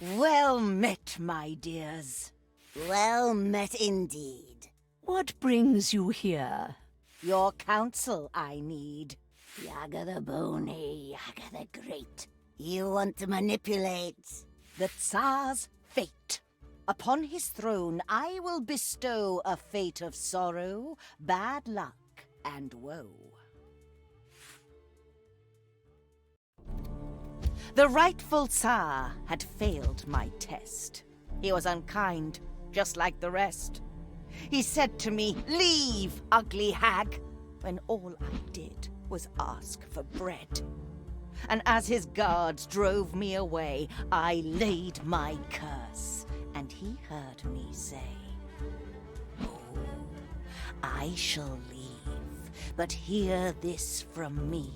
Well met, my dears. Well met indeed. What brings you here? Your counsel I need. Yaga the Bony, Yaga the Great. You want to manipulate the Tsar's fate. Upon his throne I will bestow a fate of sorrow, bad luck, and woe. The rightful Tsar had failed my test. He was unkind, just like the rest. He said to me, "Leave, ugly hag," when all I did was ask for bread. And as his guards drove me away, I laid my curse, and he heard me say, "Oh, I shall leave, but hear this from me.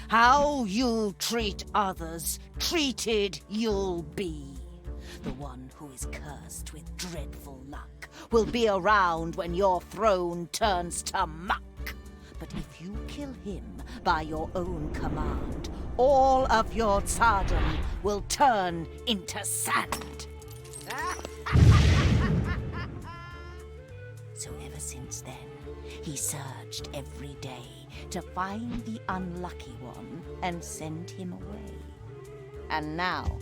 How you treat others, treated you'll be. The one who is cursed with dreadful luck will be around when your throne turns to muck. But if you kill him by your own command, all of your tsardom will turn into sand." So ever since then, he searched every day to find the unlucky one and send him away. And now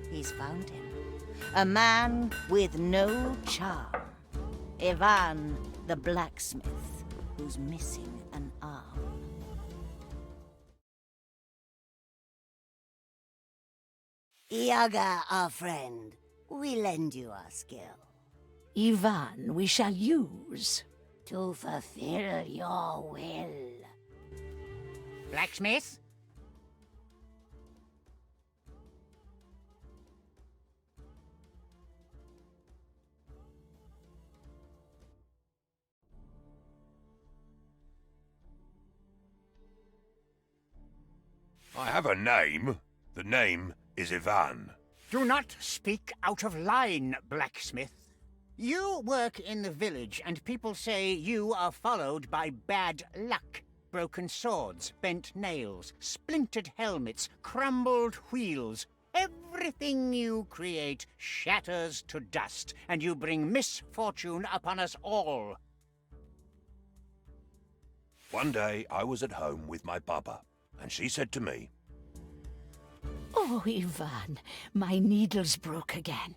he's found him. A man with no charm. Ivan the blacksmith, who's missing an arm. Yaga, our friend. We lend you our skill. Ivan, we shall use. To fulfill your will. Blacksmith? I have a name. The name is Ivan. Do not speak out of line, blacksmith. You work in the village, and people say you are followed by bad luck. Broken swords, bent nails, splintered helmets, crumbled wheels. Everything you create shatters to dust, and you bring misfortune upon us all. One day I was at home with my baba, and she said to me, Oh, Ivan, my needles broke again.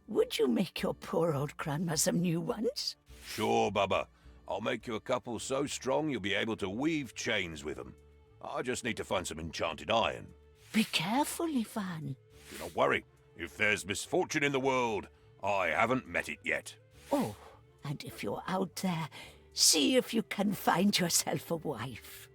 Would you make your poor old grandma some new ones? "Sure, baba. I'll make you a couple so strong you'll be able to weave chains with them. I just need to find some enchanted iron." Be careful, Ivan. Do not worry. If there's misfortune in the world, I haven't met it yet. Oh, and if you're out there, see if you can find yourself a wife.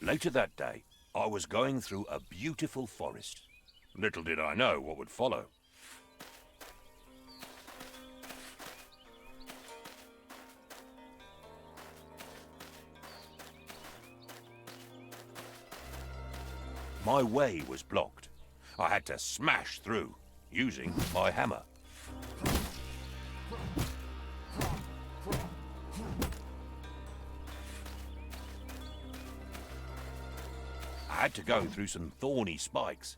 Later that day, I was going through a beautiful forest. Little did I know what would follow. My way was blocked. I had to smash through, using my hammer. I had to go through some thorny spikes.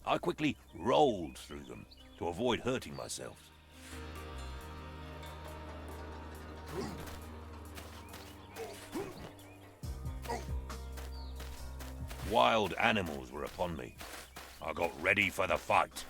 I quickly rolled through them to avoid hurting myself. Wild animals were upon me. I got ready for the fight.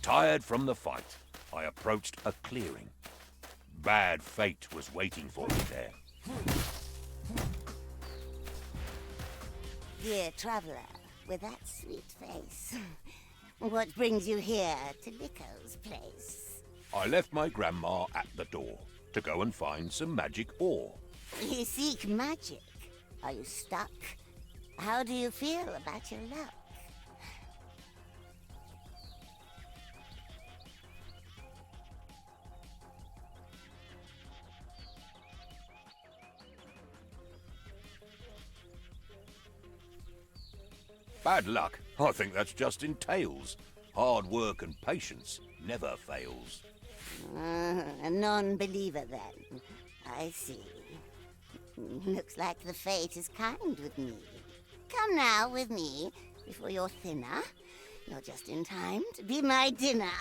Tired from the fight, I approached a clearing. Bad fate was waiting for me there. Dear traveller, with that sweet face, what brings you here to Licko's place? I left my grandma at the door to go and find some magic ore. You seek magic. Are you stuck? How do you feel about your luck? Bad luck? I think that's just in tales. Hard work and patience never fails. A non-believer then. I see. Looks like the fate is kind with me. Come now with me before you're thinner. You're just in time to be my dinner.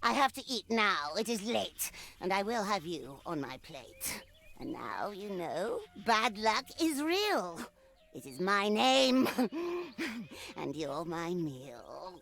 I have to eat now. It is late, and I will have you on my plate. And now you know bad luck is real. It is my name, and you're my meal.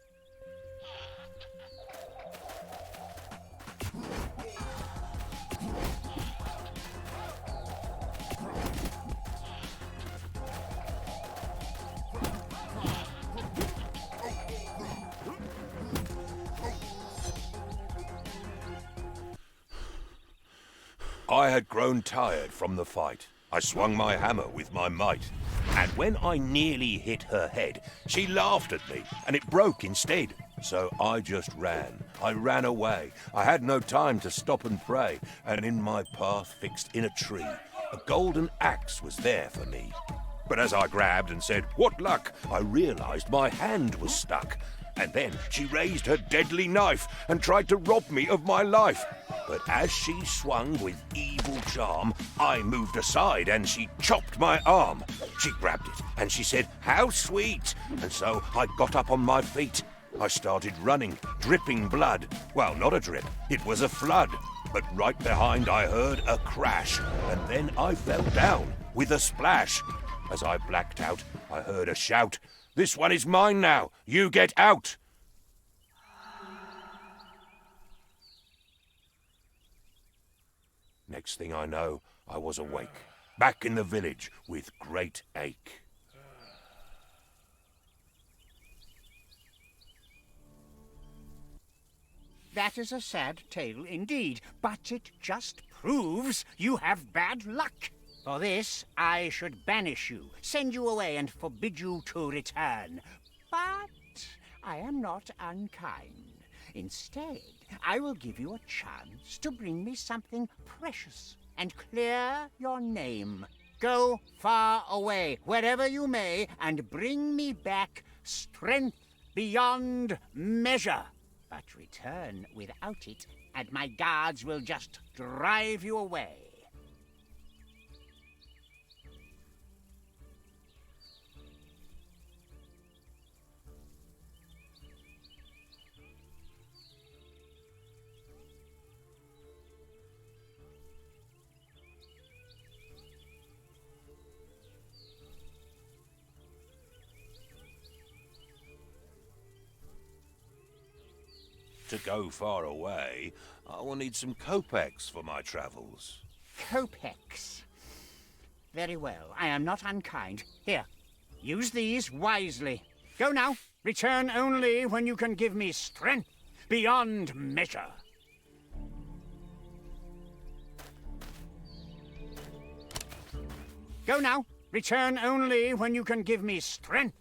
I had grown tired from the fight. I swung my hammer with my might. And when I nearly hit her head, she laughed at me, and it broke instead. So I just ran. I ran away. I had no time to stop and pray. And in my path, fixed in a tree, a golden axe was there for me. But as I grabbed and said, "What luck?" I realized my hand was stuck. And then she raised her deadly knife and tried to rob me of my life. But as she swung with evil charm, I moved aside and she chopped my arm. She grabbed it and she said, "How sweet!" And so I got up on my feet. I started running, dripping blood. Well, not a drip, it was a flood. But right behind I heard a crash, and then I fell down with a splash. As I blacked out, I heard a shout, "This one is mine now, you get out!" Next thing I know, I was awake, back in the village with great ache. That is a sad tale indeed, but it just proves you have bad luck. For this, I should banish you, send you away, and forbid you to return. But I am not unkind. Instead, I will give you a chance to bring me something precious and clear your name. Go far away, wherever you may, and bring me back strength beyond measure. But return without it, and my guards will just drive you away. To go far away, I will need some kopecks for my travels. Kopecks. Very well, I am not unkind. Here, use these wisely. Go now. Return only when you can give me strength beyond measure. Go now. Return only when you can give me strength.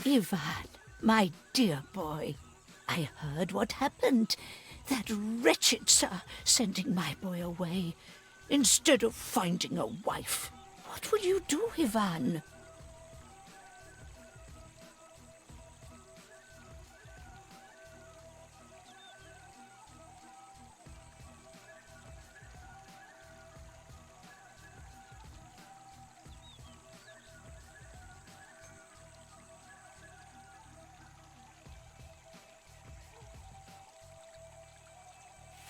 Ivan, my dear boy, I heard what happened. That wretched Tsar sending my boy away instead of finding a wife. What will you do, Ivan?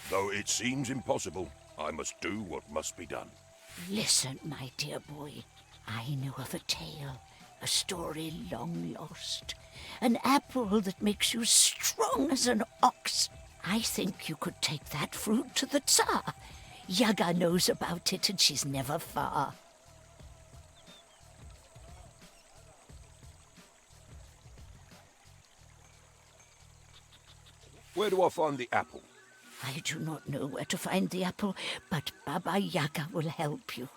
Though it seems impossible, I must do what must be done. Listen, my dear boy. I know of a tale, a story long lost. An apple that makes you strong as an ox. I think you could take that fruit to the Tsar. Yaga knows about it and she's never far. Where do I find the apple? I do not know where to find the apple, but Baba Yaga will help you.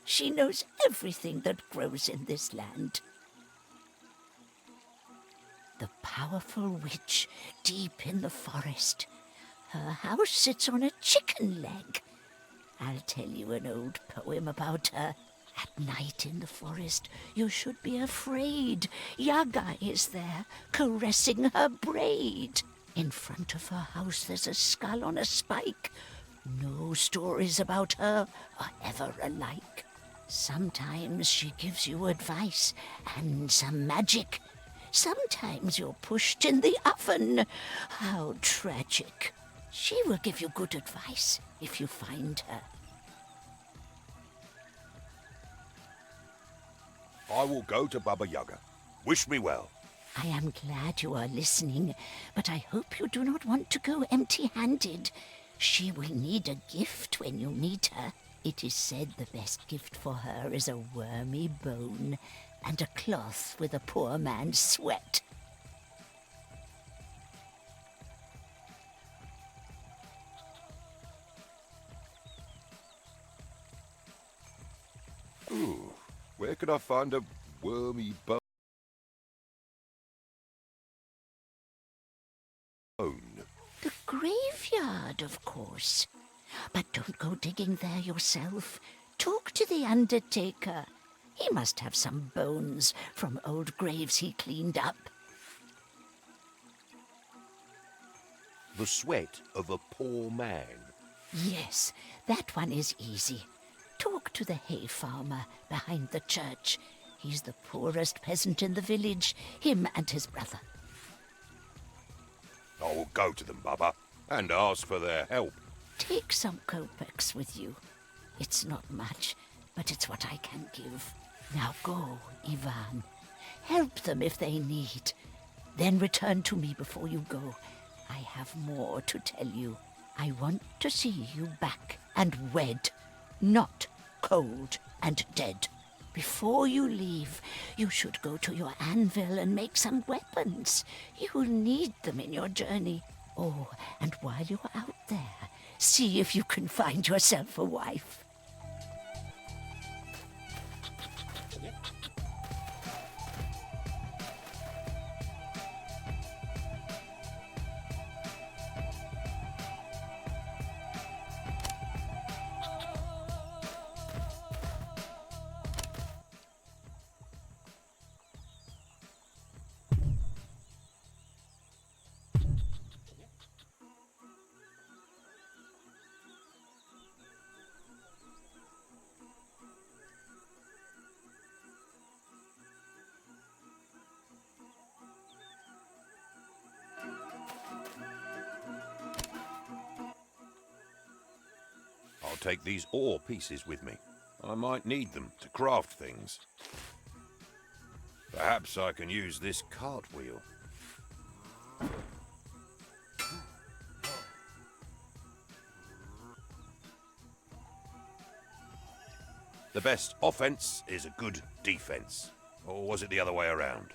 She knows everything that grows in this land. The powerful witch deep in the forest. Her house sits on a chicken leg. I'll tell you an old poem about her. At night in the forest, you should be afraid. Yaga is there, caressing her braid. In front of her house there's a skull on a spike. No stories about her are ever alike. Sometimes she gives you advice and some magic. Sometimes you're pushed in the oven. How tragic. She will give you good advice if you find her. I will go to Baba Yaga. Wish me well. I am glad you are listening, but I hope you do not want to go empty-handed. She will need a gift when you meet her. It is said the best gift for her is a wormy bone and a cloth with a poor man's sweat. Ooh, where could I find a wormy bone? The graveyard, of course. But don't go digging there yourself. Talk to the undertaker. He must have some bones from old graves he cleaned up. The sweat of a poor man. Yes, that one is easy. Talk to the hay farmer behind the church. He's the poorest peasant in the village, him and his brother. I will go to them, Baba, and ask for their help. Take some kopecks with you. It's not much, but it's what I can give. Now go, Ivan. Help them if they need. Then return to me before you go. I have more to tell you. I want to see you back and wed, not cold and dead. Before you leave, you should go to your anvil and make some weapons. You'll need them in your journey. Oh, and while you're out there, see if you can find yourself a wife. I'll take these ore pieces with me. I might need them to craft things. Perhaps I can use this cartwheel. The best offense is a good defense. Or was it the other way around?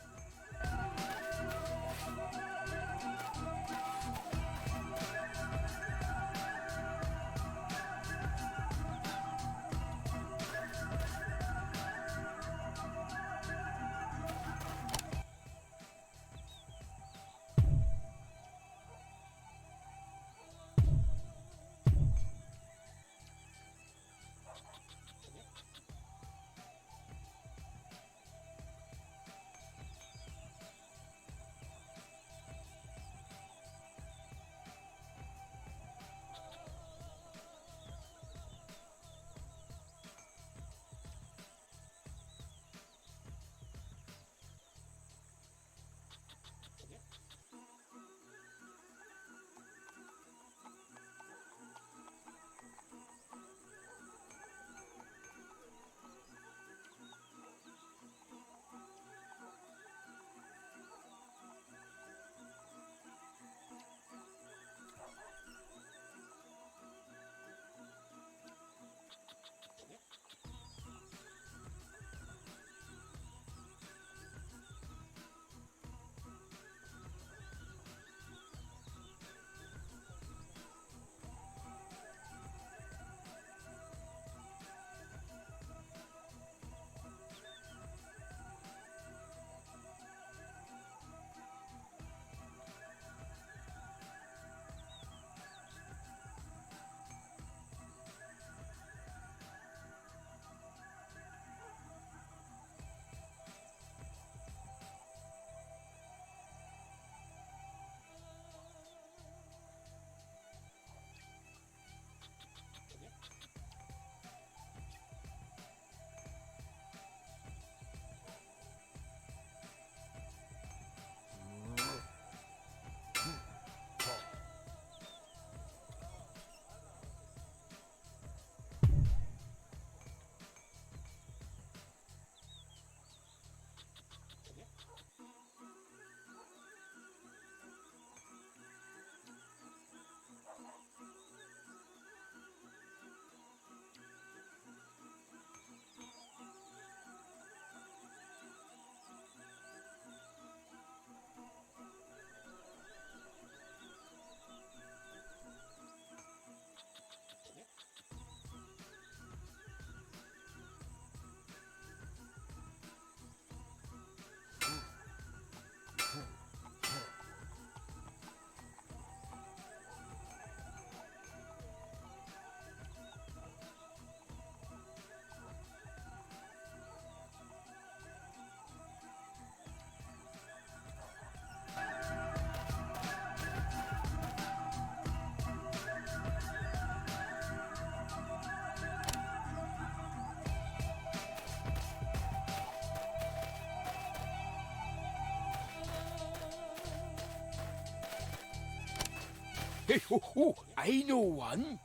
I know one.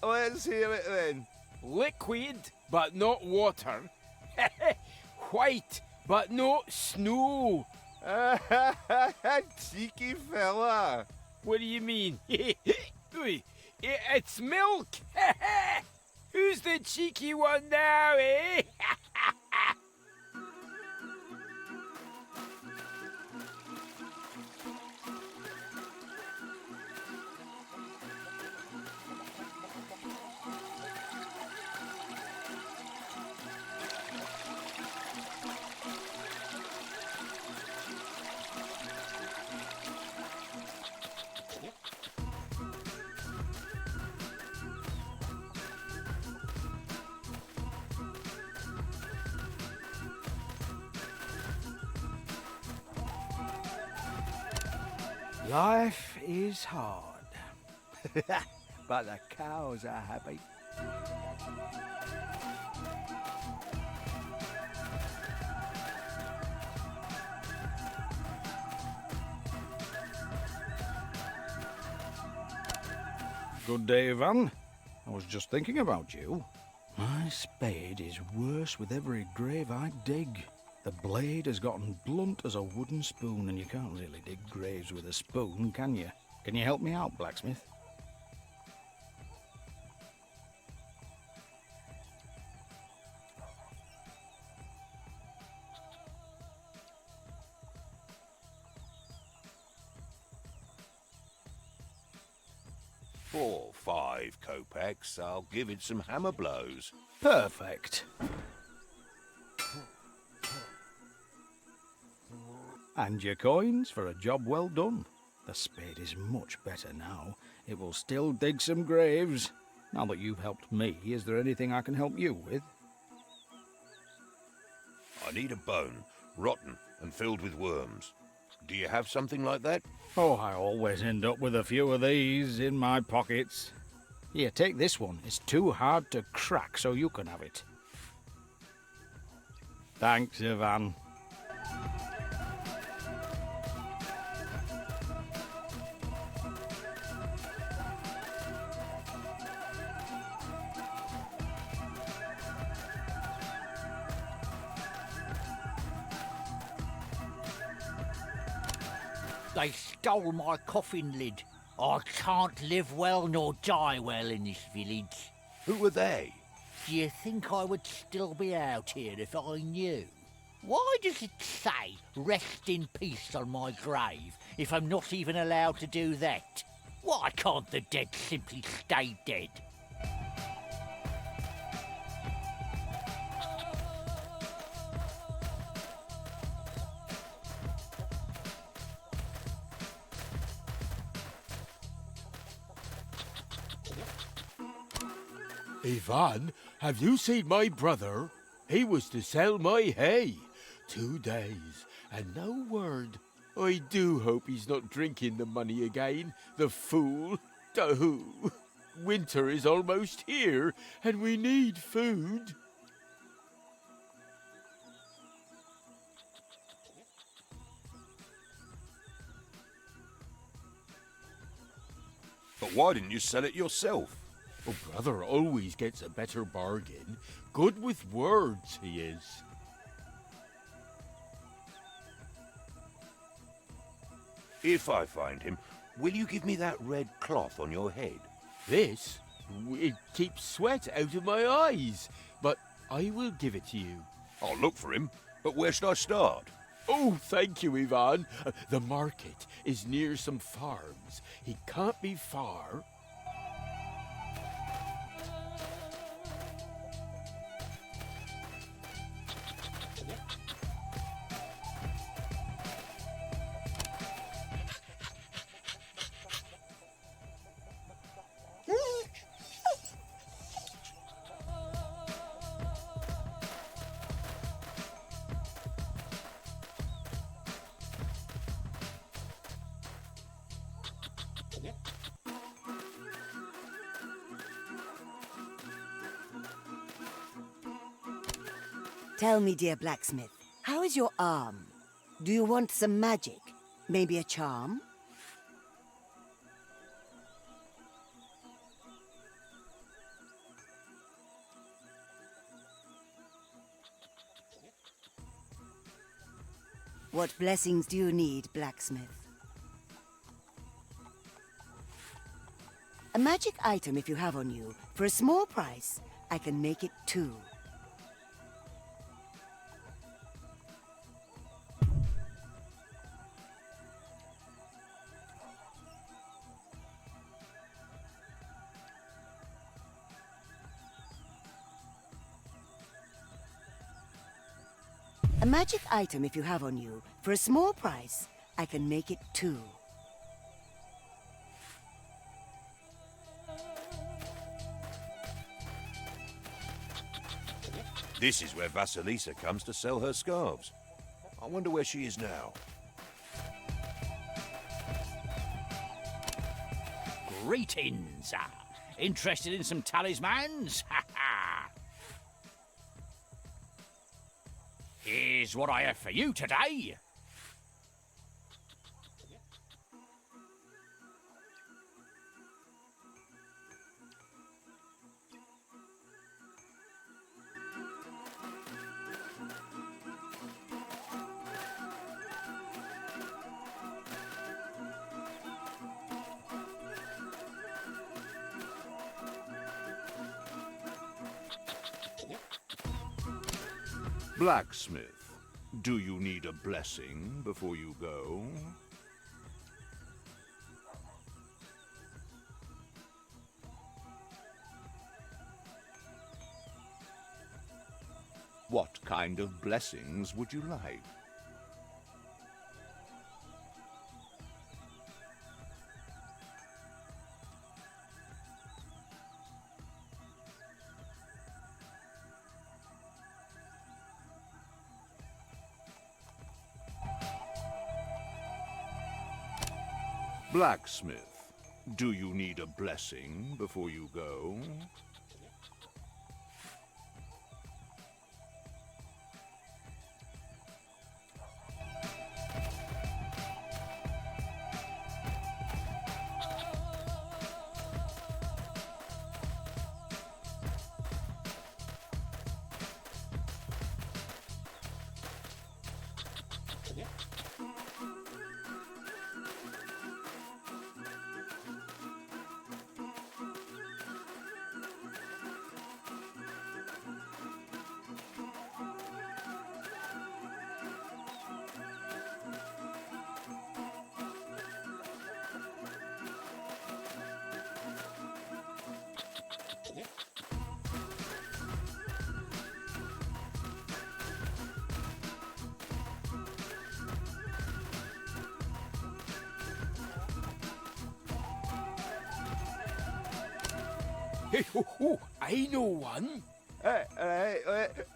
Let's hear it then. Liquid, but not water. White, but not snow. Cheeky fella. What do you mean? It's milk. Who's the cheeky one now, eh? Life is hard, but the cows are happy. Good day, Ivan. I was just thinking about you. My spade is worse with every grave I dig. The blade has gotten blunt as a wooden spoon, and you can't really dig graves with a spoon, can you? Can you help me out, blacksmith? For 5 kopecks, I'll give it some hammer blows. Perfect. And your coins for a job well done. The spade is much better now. It will still dig some graves. Now that you've helped me, is there anything I can help you with? I need a bone, rotten and filled with worms. Do you have something like that? Oh, I always end up with a few of these in my pockets. Here, take this one. It's too hard to crack, so you can have it. Thanks, Ivan. They stole my coffin lid. I can't live well nor die well in this village. Who were they? Do you think I would still be out here if I knew? Why does it say rest in peace on my grave if I'm not even allowed to do that? Why can't the dead simply stay dead? Ivan, have you seen my brother? He was to sell my hay. 2 days, and no word. I do hope he's not drinking the money again, the fool. Oh, winter is almost here, and we need food. But why didn't you sell it yourself? Oh, brother always gets a better bargain. Good with words, he is. If I find him, will you give me that red cloth on your head? This? It keeps sweat out of my eyes, but I will give it to you. I'll look for him, but where should I start? Oh, thank you, Ivan. The market is near some farms. He can't be far. Tell me, dear blacksmith, how is your arm? Do you want some magic? Maybe a charm? What blessings do you need, blacksmith? A magic item if you have on you. For a small price, I can make it too. A magic item if you have on you. For a small price, I can make it too. This is where Vasilisa comes to sell her scarves. I wonder where she is now. Greetings. Interested in some talismans? Ha ha! Here's what I have for you today. Blacksmith, do you need a blessing before you go? What kind of blessings would you like? Blacksmith, do you need a blessing before you go? I know one.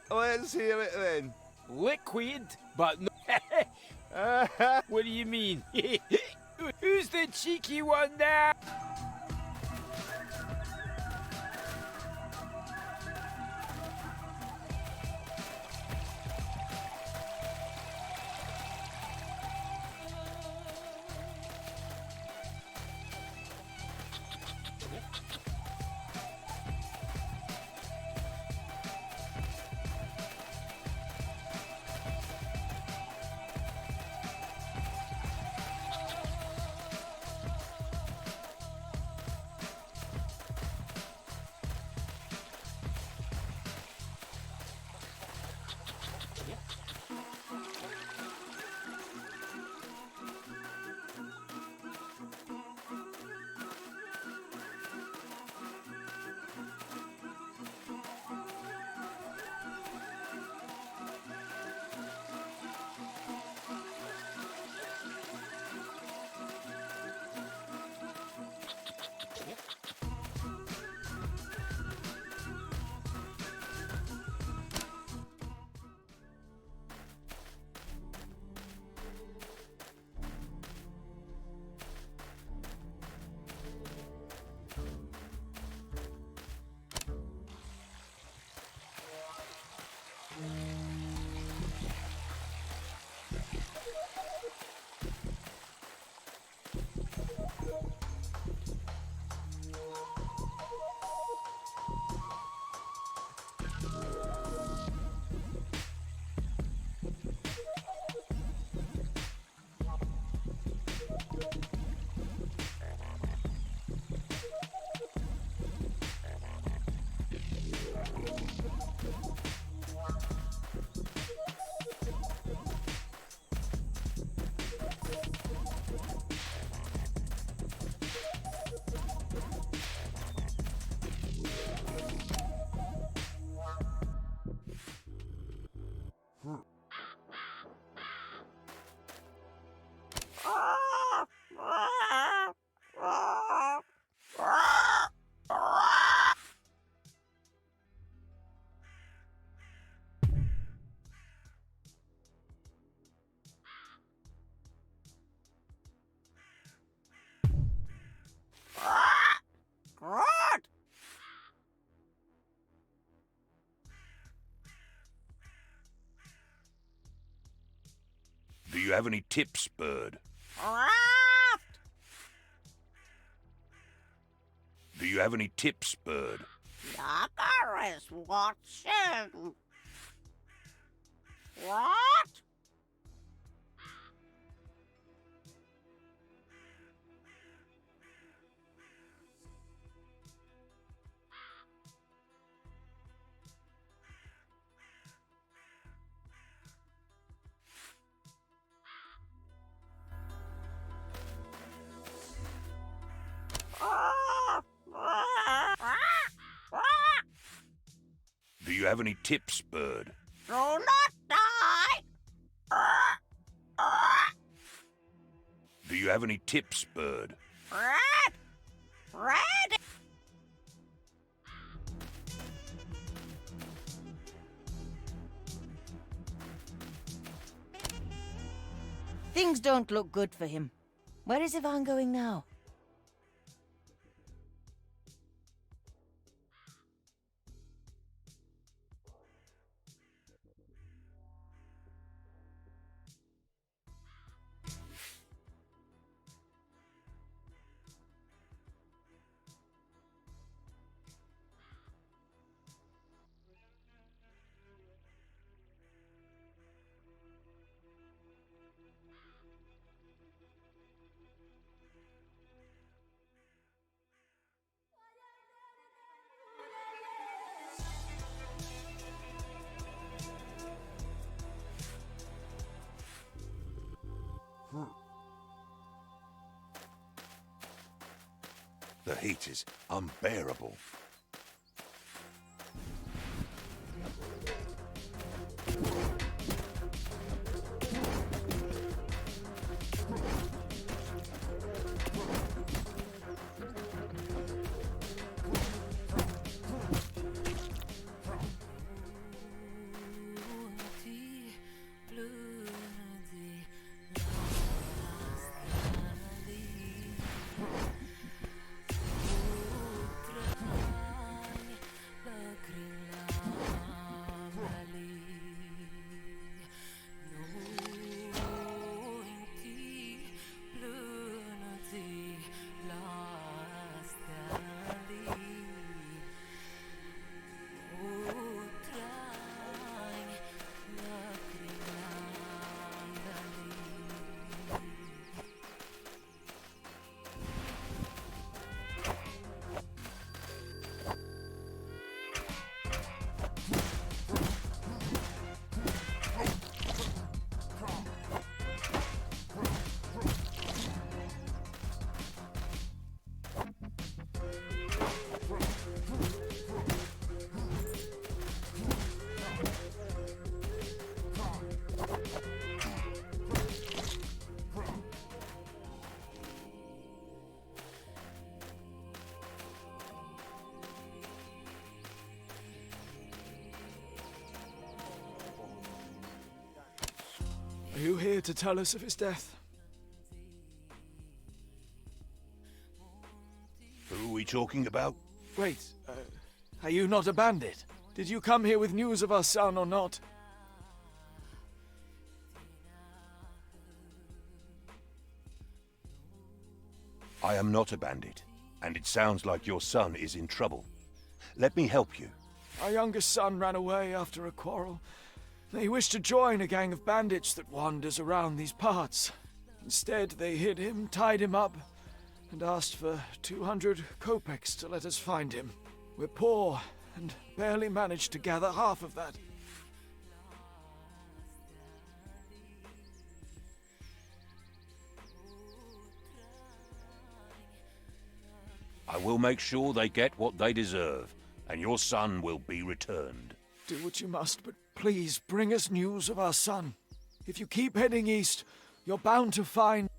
Let's hear it then. Liquid, but no. What do you mean? Who's the cheeky one there? you have any tips, bird? Do you have any tips, bird? Locker is watching. What? Do you have any tips, bird? Do not die. Do you have any tips, bird? Red. Red. Things don't look good for him. Where is Ivan going now? The heat is unbearable. Are you here to tell us of his death? Who are we talking about? Wait, are you not a bandit? Did you come here with news of our son or not? I am not a bandit, and it sounds like your son is in trouble. Let me help you. Our youngest son ran away after a quarrel. They wished to join a gang of bandits that wanders around these parts. Instead, they hid him, tied him up, and asked for 200 kopecks to let us find him. We're poor, and barely managed to gather half of that. I will make sure they get what they deserve, and your son will be returned. Do what you must, but please bring us news of our son. If you keep heading east, you're bound to find...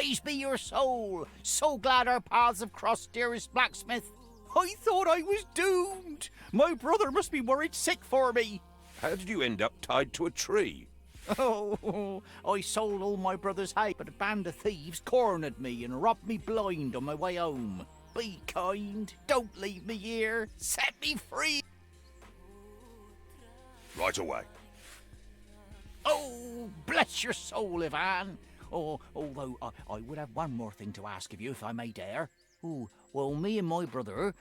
Praise be your soul! So glad our paths have crossed, dearest blacksmith. I thought I was doomed. My brother must be worried sick for me. How did you end up tied to a tree? Oh, I sold all my brother's hay, but a band of thieves cornered me and robbed me blind on my way home. Be kind. Don't leave me here. Set me free. Right away. Oh, bless your soul, Ivan. Oh, although I would have one more thing to ask of you, if I may dare. Oh, well, me and my brother,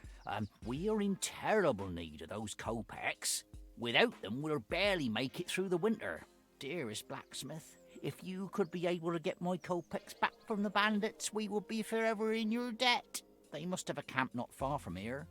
we are in terrible need of those kopecks. Without them, we'll barely make it through the winter. Dearest blacksmith, if you could be able to get my kopecks back from the bandits, we would be forever in your debt. They must have a camp not far from here.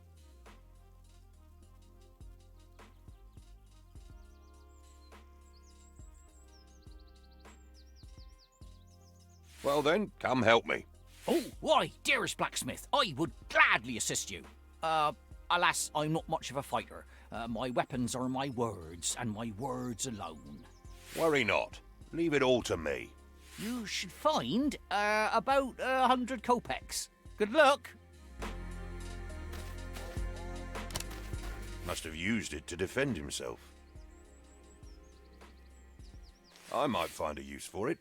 Well then, come help me. Oh, why, dearest blacksmith, I would gladly assist you. Alas, I'm not much of a fighter. My weapons are my words, and my words alone. Worry not. Leave it all to me. You should find about 100 kopecks. Good luck. Must have used it to defend himself. I might find a use for it.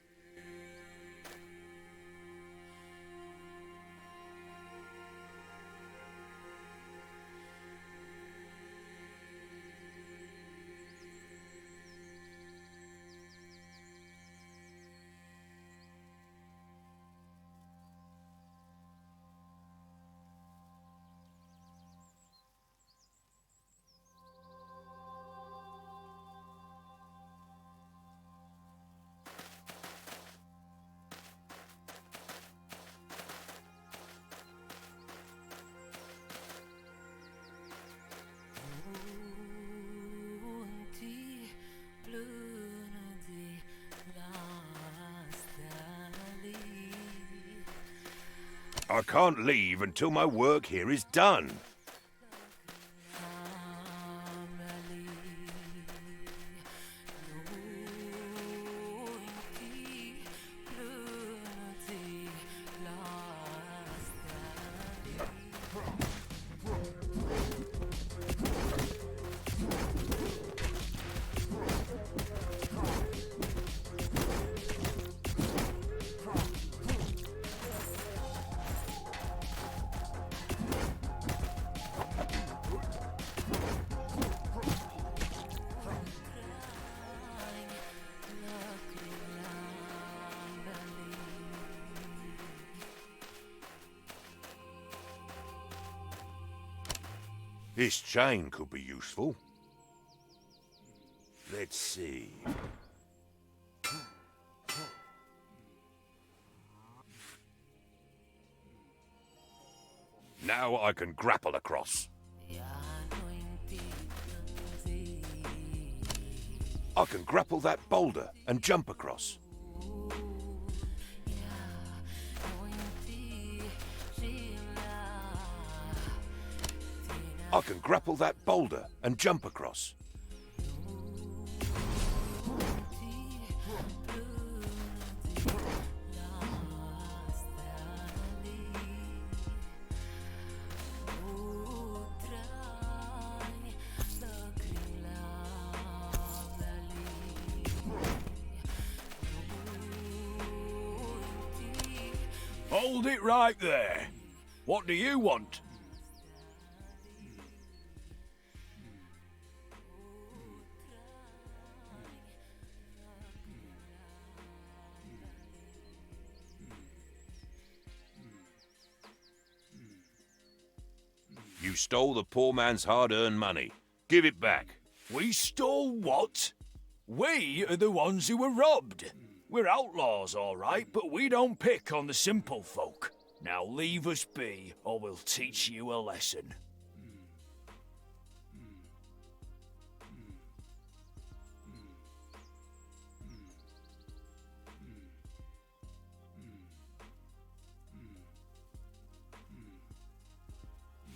I can't leave until my work here is done. This chain could be useful. Let's see. Now I can grapple across. I can grapple that boulder and jump across. I can grapple that boulder and jump across. Hold it right there. What do you want? You stole the poor man's hard-earned money. Give it back. We stole what? We are the ones who were robbed. We're outlaws, all right, but we don't pick on the simple folk. Now leave us be, or we'll teach you a lesson.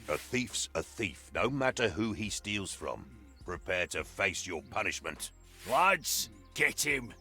A thief's a thief, no matter who he steals from. Prepare to face your punishment. Lads, get him.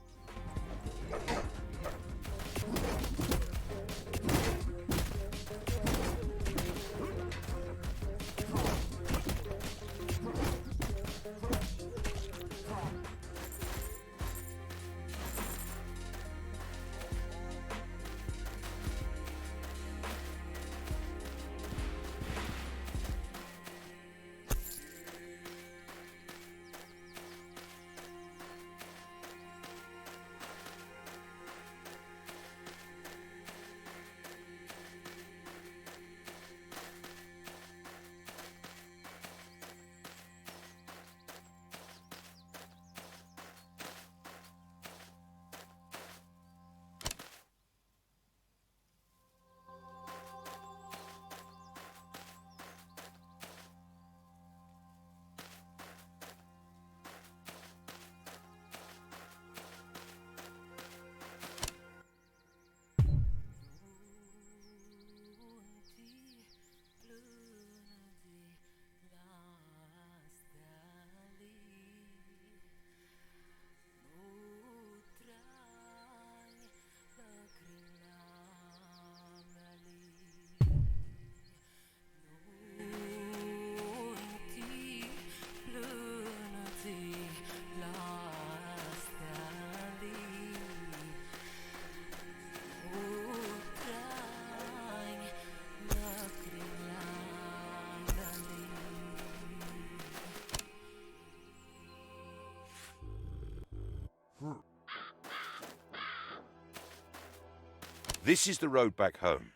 This is the road back home.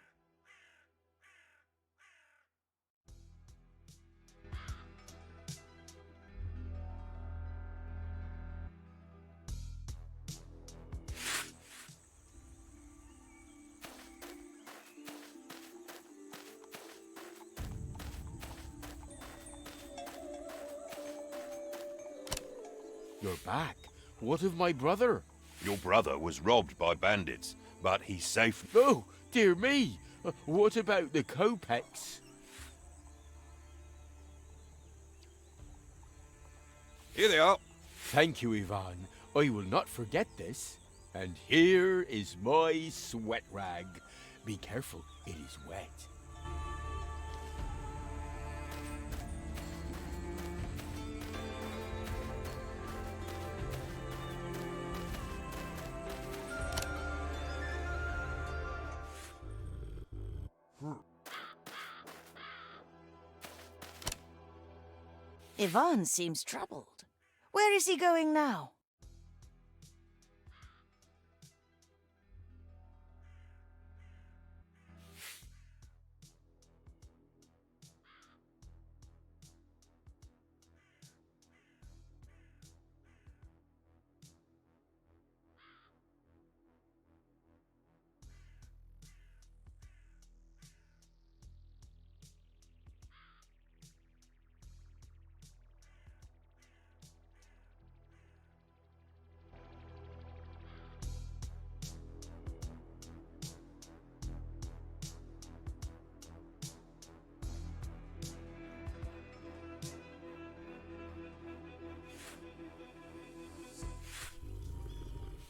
You're back. What of my brother? Your brother was robbed by bandits, but he's safe. Oh, dear me. What about the kopecks? Here they are. Thank you, Ivan. I will not forget this. And here is my sweat rag. Be careful, it is wet. Ivan seems troubled. Where is he going now?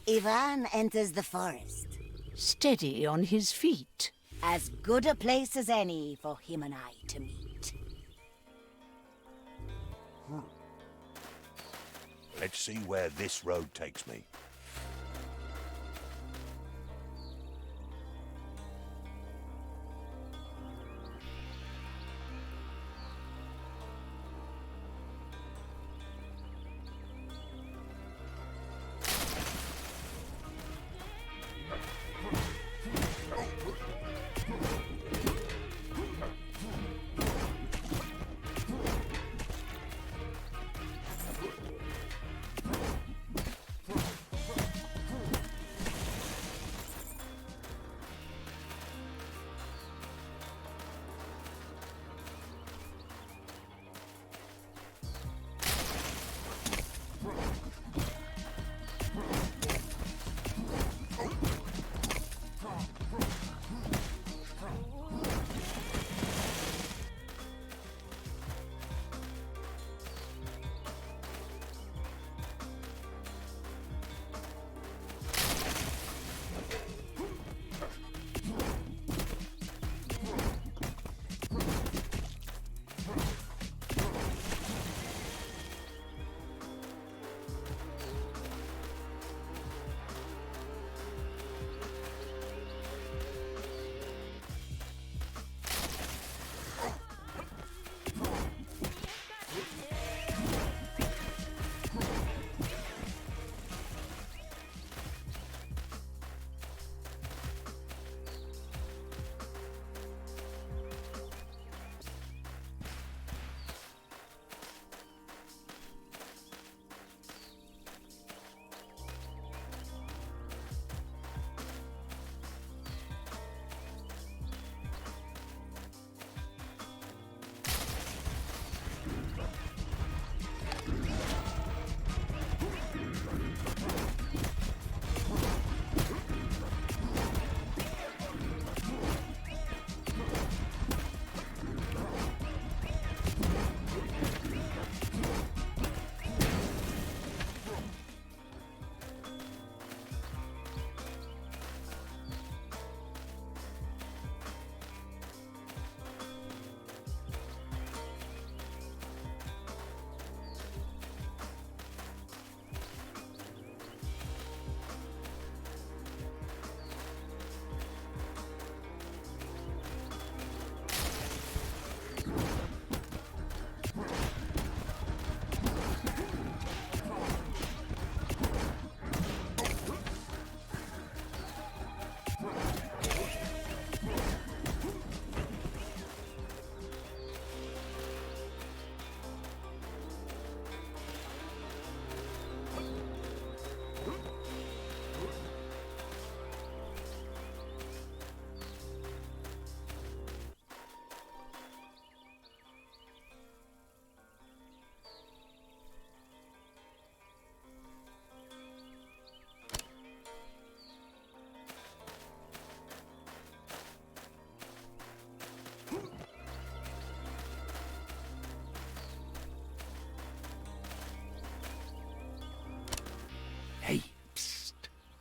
Ivan enters the forest. Steady on his feet. As good a place as any for him and I to meet. Let's see where this road takes me.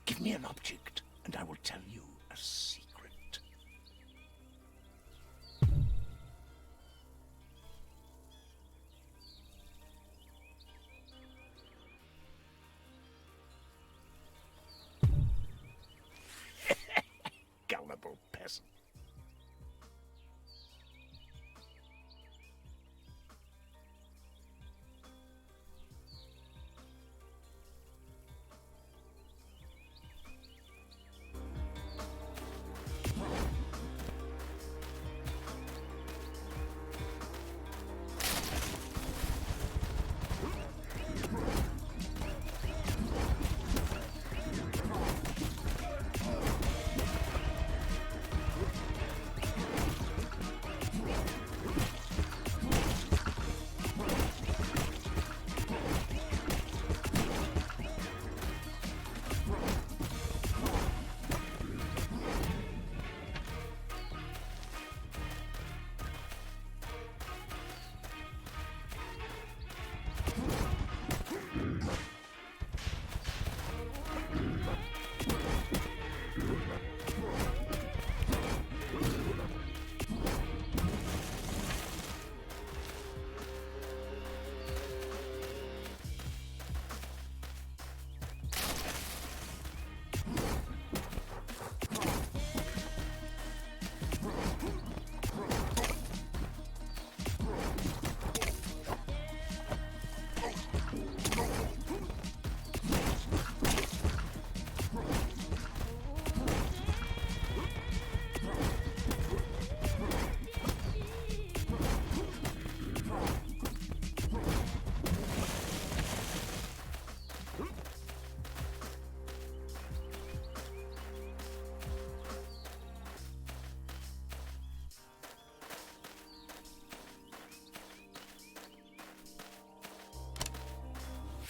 Give me an object, and I will tell you a secret. Gullible peasant.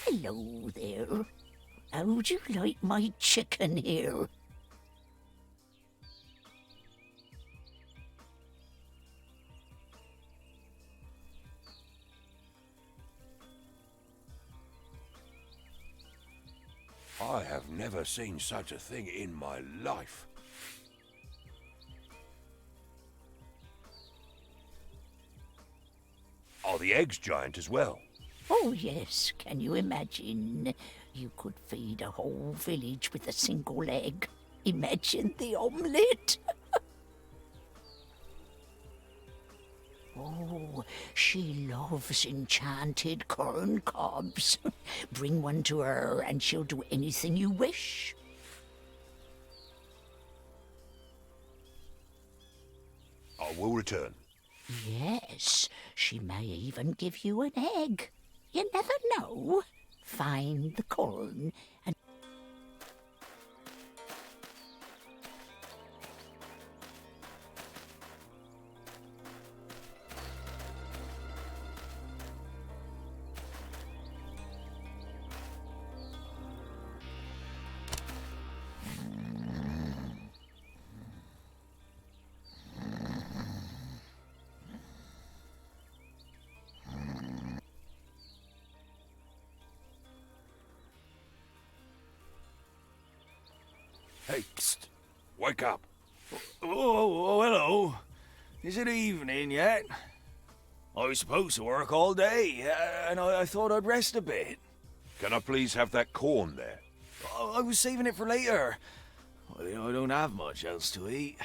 Hello there. How'd you like my chicken here? I have never seen such a thing in my life. Are the eggs giant as well? Oh, yes. Can you imagine? You could feed a whole village with a single egg. Imagine the omelette. Oh, she loves enchanted corn cobs. Bring one to her and she'll do anything you wish. I will return. Yes, she may even give you an egg. You never know. Find the corn and... Hey, psst! Wake up! Oh, hello. Is it evening yet? I was supposed to work all day, and I thought I'd rest a bit. Can I please have that corn there? I was saving it for later. I don't have much else to eat.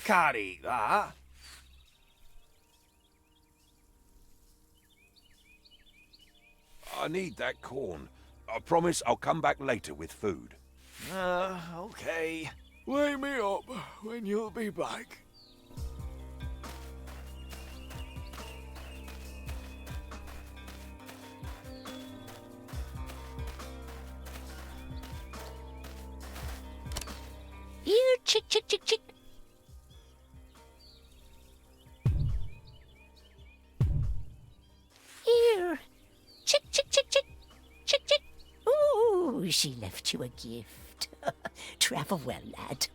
Can't eat that. I need that corn. I promise I'll come back later with food. Okay. Wake me up when you'll be back. You chick, chick, chick, chick. Here. Chick, chick, chick, chick. Chick, chick. Ooh, she left you a gift. Travel well, lad.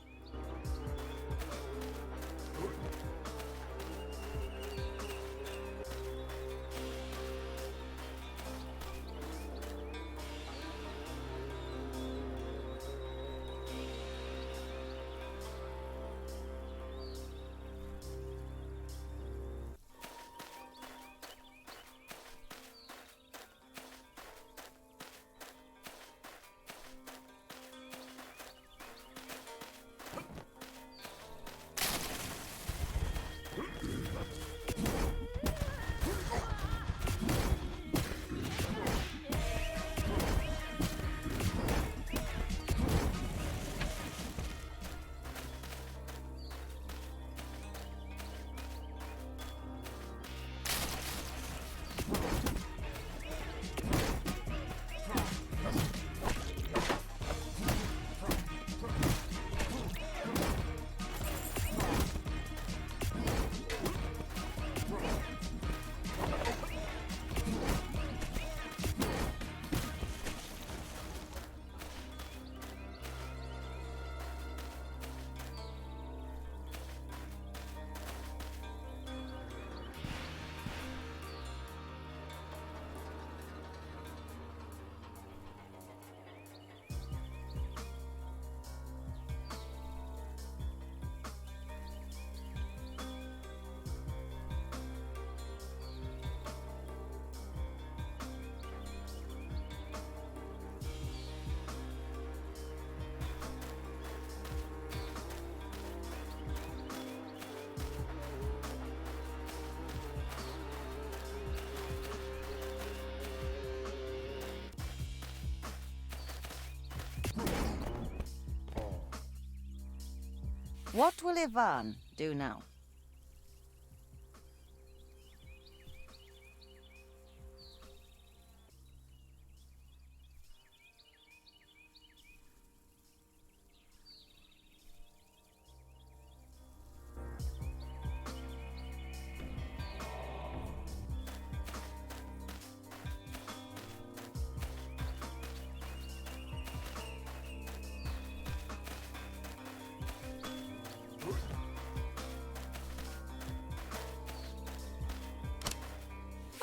What will Ivan do now?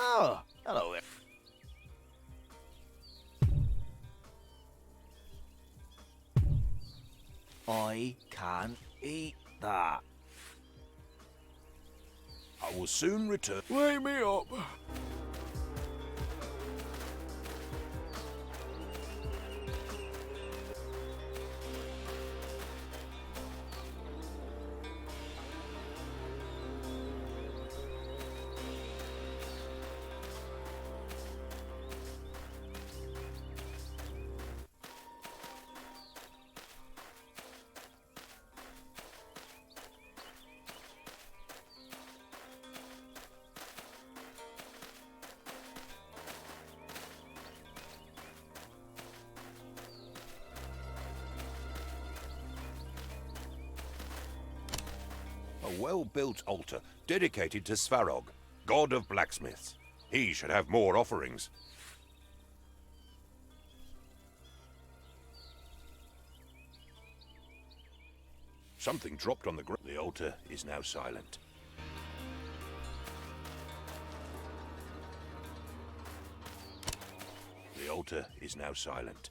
Oh, hello. I can't eat that. I will soon return. Wake me up. A well-built altar dedicated to Svarog, god of blacksmiths. He should have more offerings. Something dropped on the ground. The altar is now silent. The altar is now silent.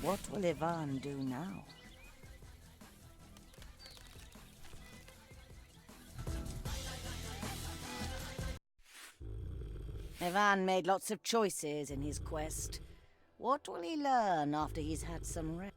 What will Ivan do now? Ivan made lots of choices in his quest. What will he learn after he's had some rest?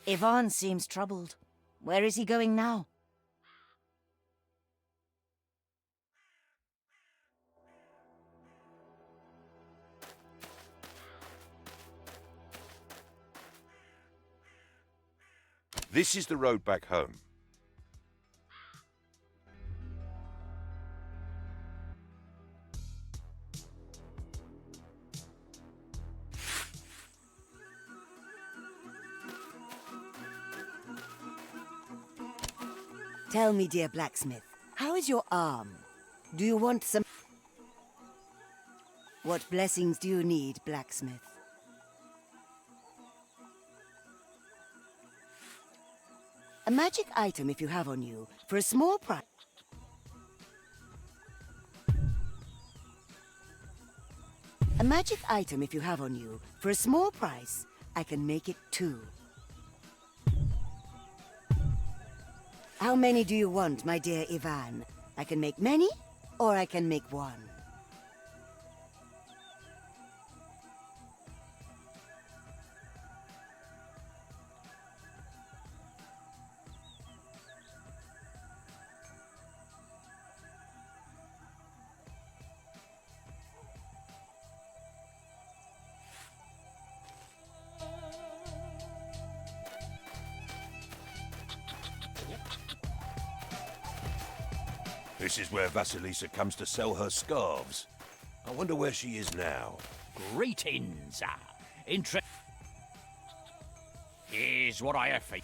Ivan seems troubled. Where is he going now? This is the road back home. Tell me, dear blacksmith, how is your arm? Do you want some... What blessings do you need, blacksmith? A magic item if you have on you, for a small price. A magic item if you have on you, for a small price, I can make it too. How many do you want, my dear Ivan? I can make many, or I can make one. This is where Vasilisa comes to sell her scarves. I wonder where she is now. Greetings. Here's what I have for you.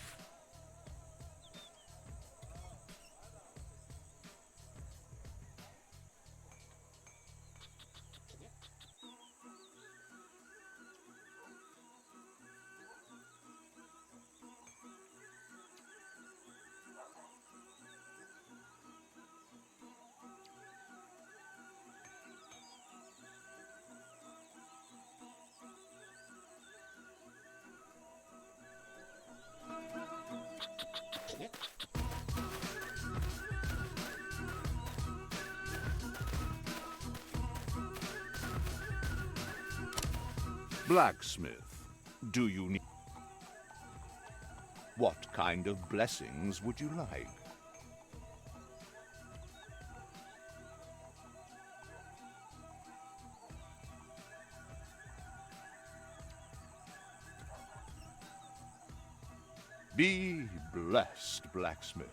Blacksmith, do you need... What kind of blessings would you like? Be blessed, blacksmith.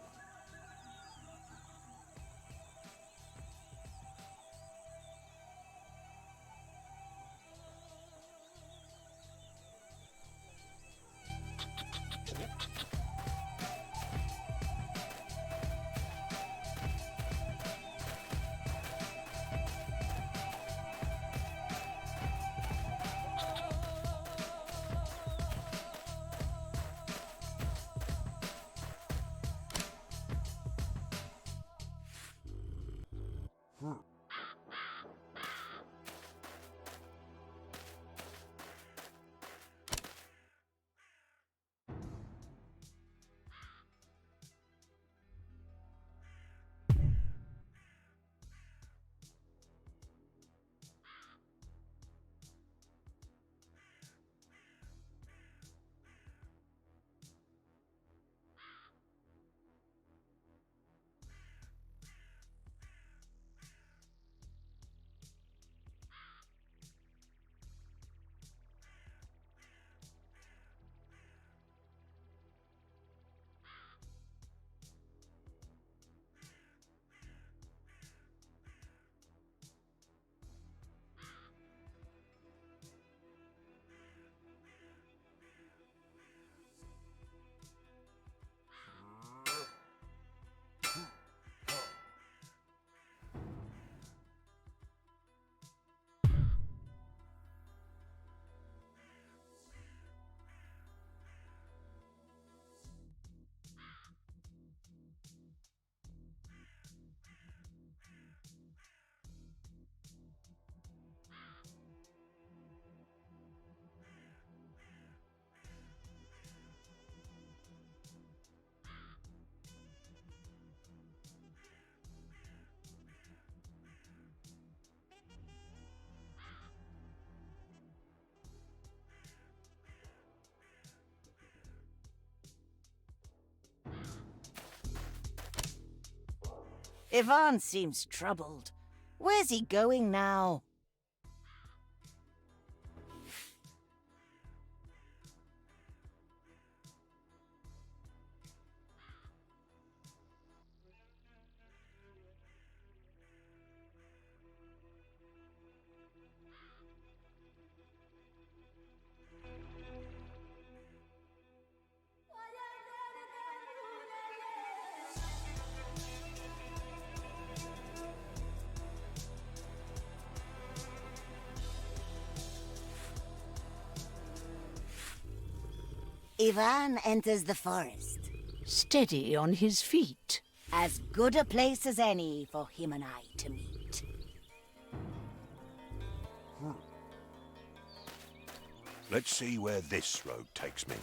Ivan seems troubled. Where's he going now? Ivan enters the forest. Steady on his feet. As good a place as any for him and I to meet. Let's see where this road takes me.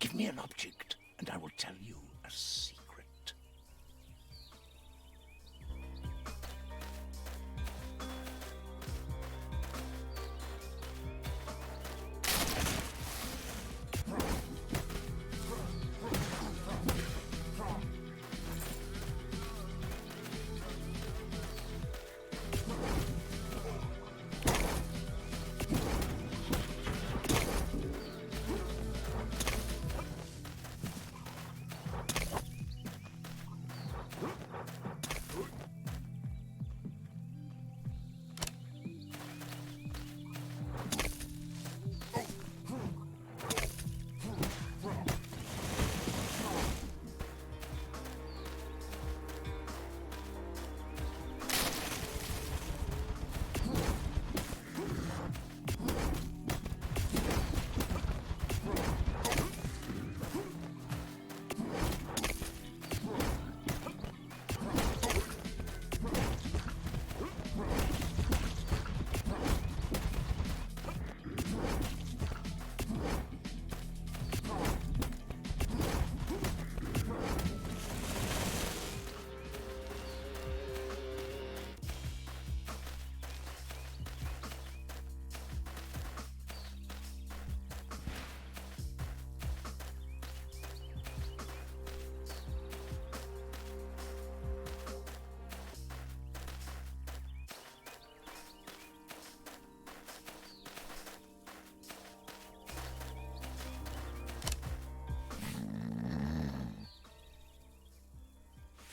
Give me an object, and I will tell you a secret.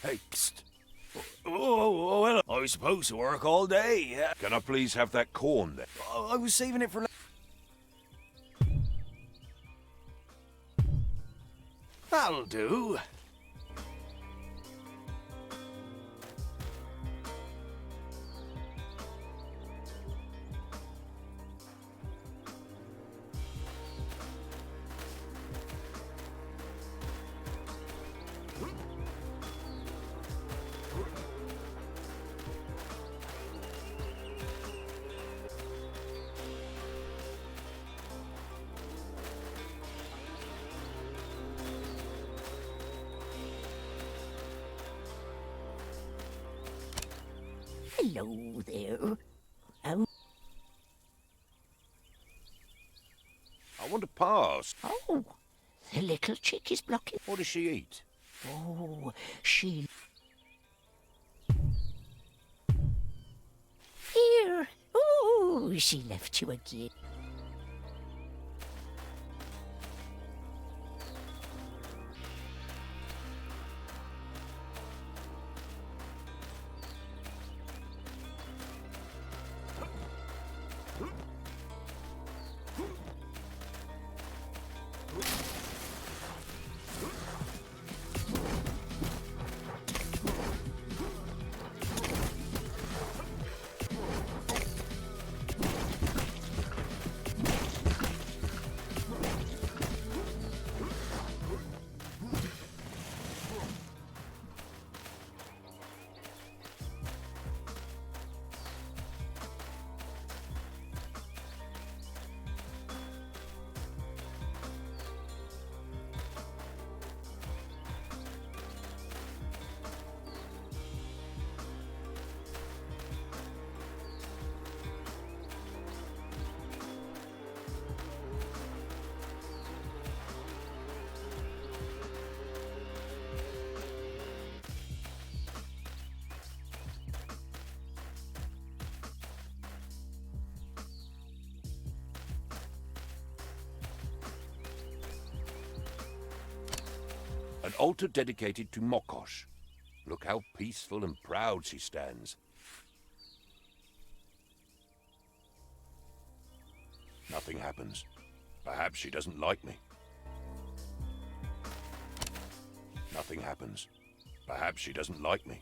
Hey, psst. Oh, hello. I was supposed to work all day. Can I please have that corn then? I was saving it for... That'll do. Hello there. Oh. I want to pass. Oh, the little chick is blocking. What does she eat? Oh, she... Here. Oh, she left you again. An altar dedicated to Mokosh. Look how peaceful and proud she stands. Nothing happens. Perhaps she doesn't like me. Nothing happens. Perhaps she doesn't like me.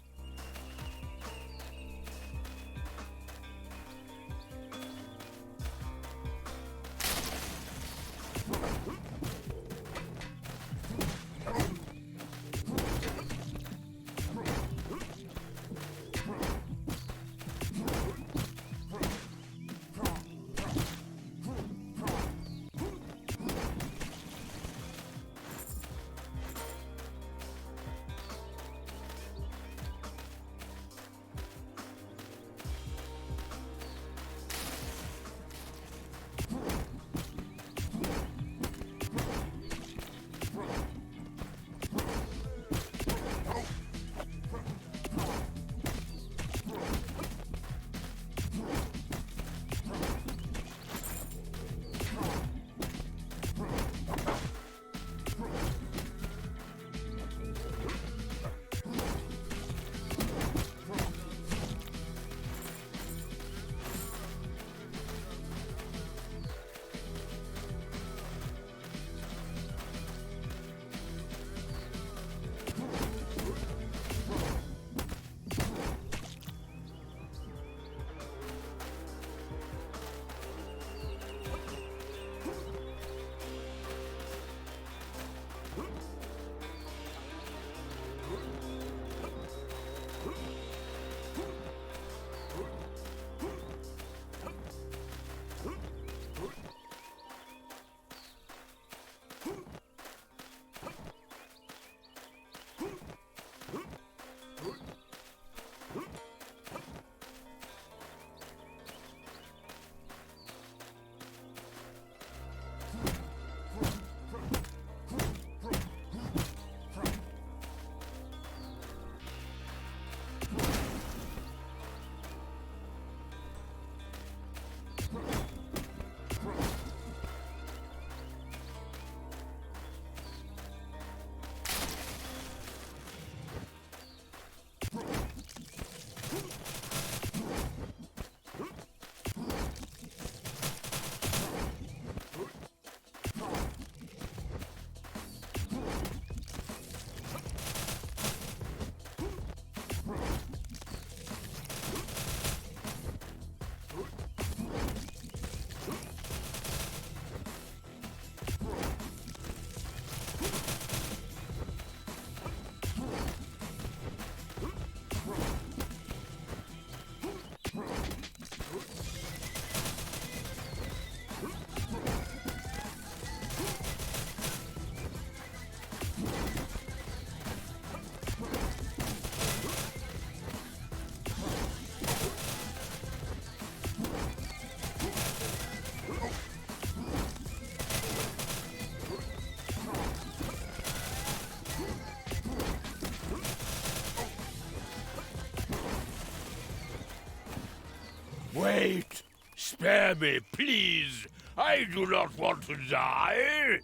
Wait! Spare me, please! I do not want to die!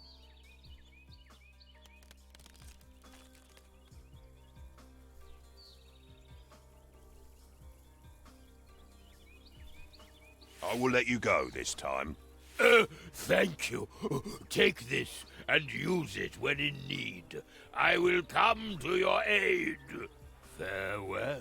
I will let you go this time. Thank you. Take this and use it when in need. I will come to your aid. Farewell.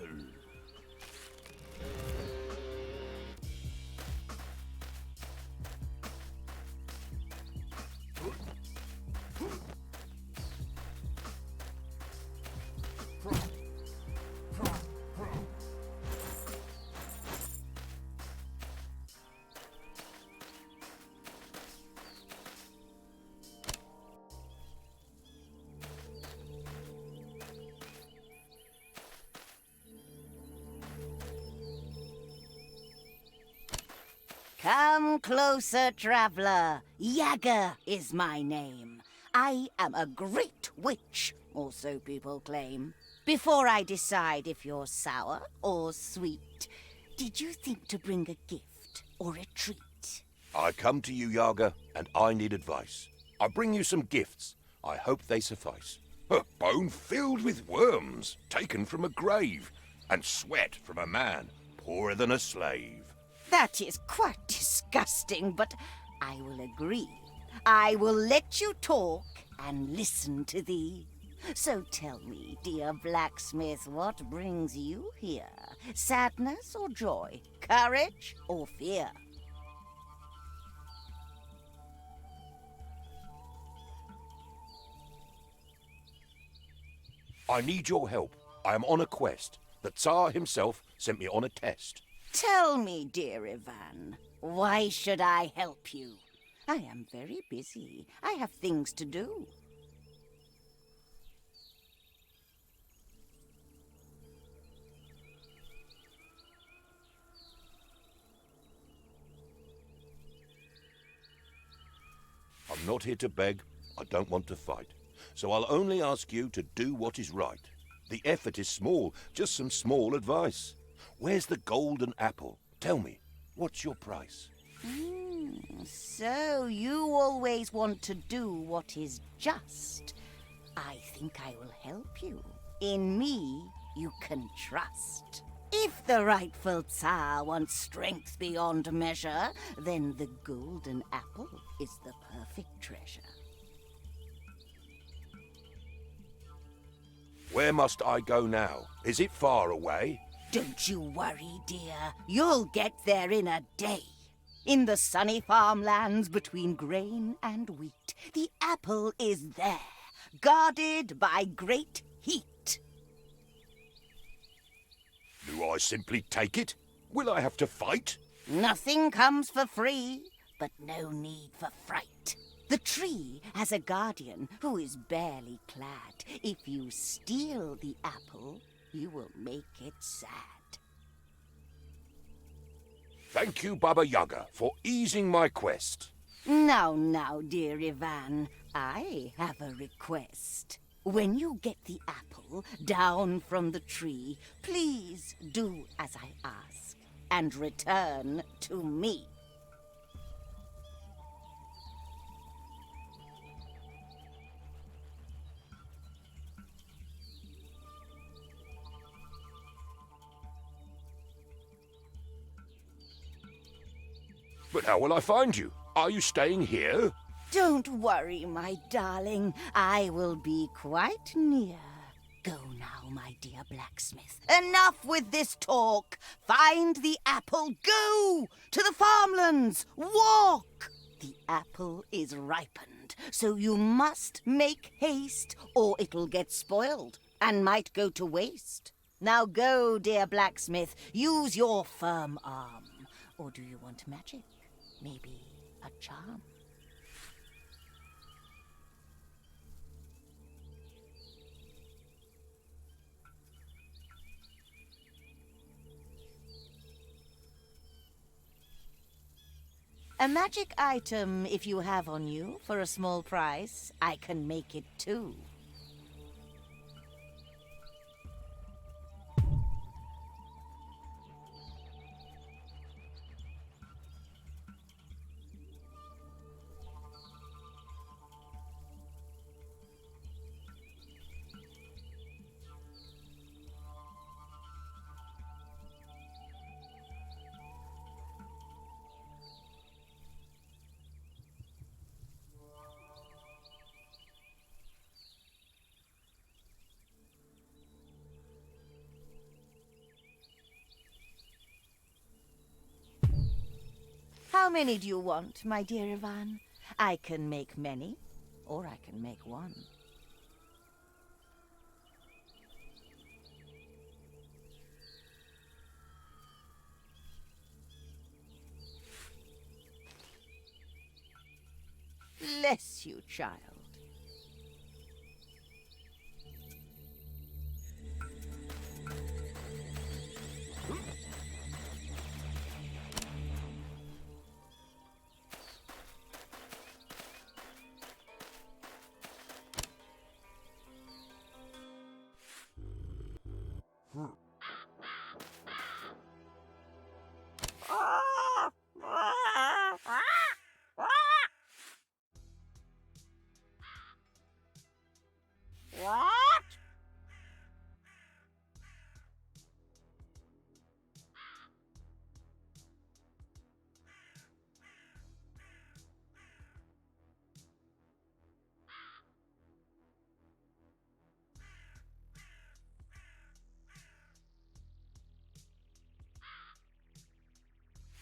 Come closer, traveler. Yaga is my name. I am a great witch, or so people claim. Before I decide if you're sour or sweet, did you think to bring a gift or a treat? I come to you, Yaga, and I need advice. I bring you some gifts. I hope they suffice. A bone filled with worms, taken from a grave, and sweat from a man poorer than a slave. That is quite disgusting, but I will agree. I will let you talk and listen to thee. So tell me, dear blacksmith, what brings you here? Sadness or joy? Courage or fear? I need your help. I am on a quest. The Tsar himself sent me on a test. Tell me, dear Ivan, why should I help you? I am very busy. I have things to do. I'm not here to beg. I don't want to fight. So I'll only ask you to do what is right. The effort is small, just some small advice. Where's the golden apple? Tell me, what's your price? So you always want to do what is just. I think I will help you. In me, you can trust. If the rightful Tsar wants strength beyond measure, then the golden apple is the perfect treasure. Where must I go now? Is it far away? Don't you worry, dear. You'll get there in a day. In the sunny farmlands between grain and wheat, the apple is there, guarded by great heat. Do I simply take it? Will I have to fight? Nothing comes for free, but no need for fright. The tree has a guardian who is barely clad. If you steal the apple, you will make it sad. Thank you, Baba Yaga, for easing my quest. Now, dear Ivan, I have a request. When you get the apple down from the tree, please do as I ask and return to me. But how will I find you? Are you staying here? Don't worry, my darling. I will be quite near. Go now, my dear blacksmith. Enough with this talk. Find the apple. Go to the farmlands. Walk. The apple is ripened, so you must make haste, or it'll get spoiled and might go to waste. Now go, dear blacksmith. Use your firm arm. Or do you want magic? Maybe a charm? A magic item, if you have on you, for a small price, I can make it too. How many do you want, my dear Ivan? I can make many, or I can make one. Bless you, child.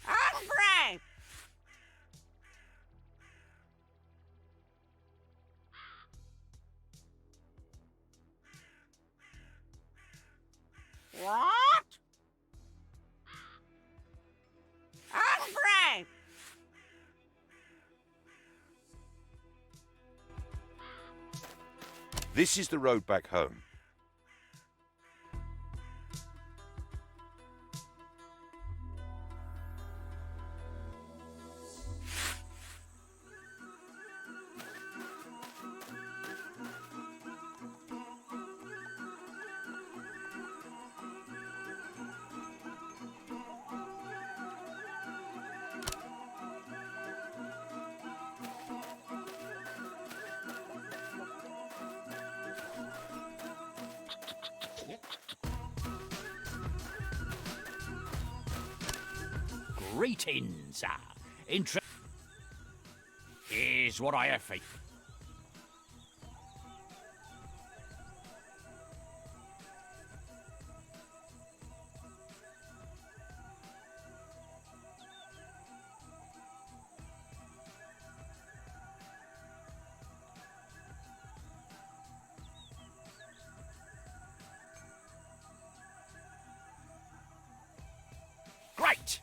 Hungry! What? Hungry! This is the road back home. Greetings. Here's what I have for you. Great!